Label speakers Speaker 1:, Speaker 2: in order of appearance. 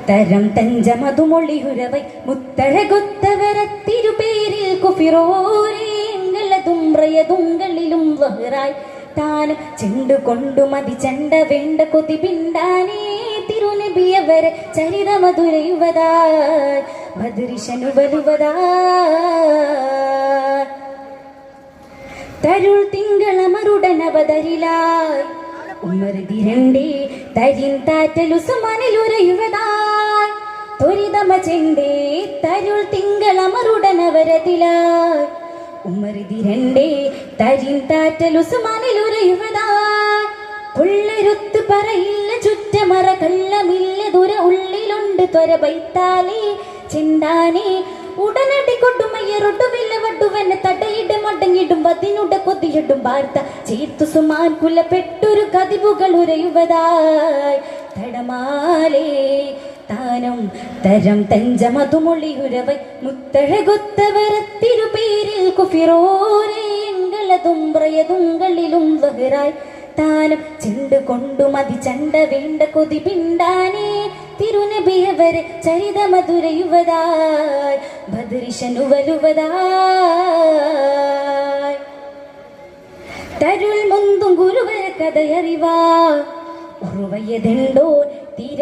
Speaker 1: തരം തഞ്ചമതുമൊളിയുരവൈ മുത്തഴകൊത്തവരത്തിരുപേരിൽ കുഫിറോരേങ്ങളതുംറയതുങ്കളിലും വഹറായി താനും ചെണ്ടുകൊണ്ടു മതി ചണ്ട വേണ്ട കൊതി പിണ്ടാനേ തിരുനബിയവരെ ചരിതമധുരയുവതായി ബദരിശനു വരുവതായി തരുൾ തിങ്കളമരുടനവതരിലായി ഉമർതിരണ്ടേ തരിൻ താറ്റലുസുമനിലുരയുവതായി ത്വരിതമ ചെണ്ടേ തരുൾ തിങ്കളമരുടനവരതിലായി ഉമർതിരണ്ടേ തരിൻ താറ്റലുസുമനിലുരയുവതായി പുള്ളരുത്ത് പറയില്ല ചുറ്റമറ കള്ളമില്ല ദുര ഉള്ളിലുണ്ട് ത്വര ബൈത്താലേ ചെണ്ടാനേ ഉടനടി കൊടുമയ്യറൊട്ടുവില്ല വട്ടുവെന്നെ തടയിട മടങ്ങിടും പതിനുട കൊതിയിടും വാർത്ത ചേർത്തു സുമാൻ കുലപ്പെട്ടൊരു കതിവുകൾ ഉരയുവതായി തടമാലേ താനം തരം തഞ്ചമതുമൊളിയുരവൈ മുത്തഴകൊത്തവരത്തിരുപേരിൽ കുഫിറോരേങ്ങളതുംറയതുങ്കളിലും വഹറായി താനം ചെണ്ട് കൊണ്ടു മതി ചണ്ട വേണ്ട കൊതി പിണ്ടാനേ തിരുനബിയവരെ ചരിതമധുരയുവതായി ബദരിശനു വരുവതായി തരുൾ മുന്തും ഗുരുവര കഥയറിവാ ഉറുവയതെണ്ടോ തിര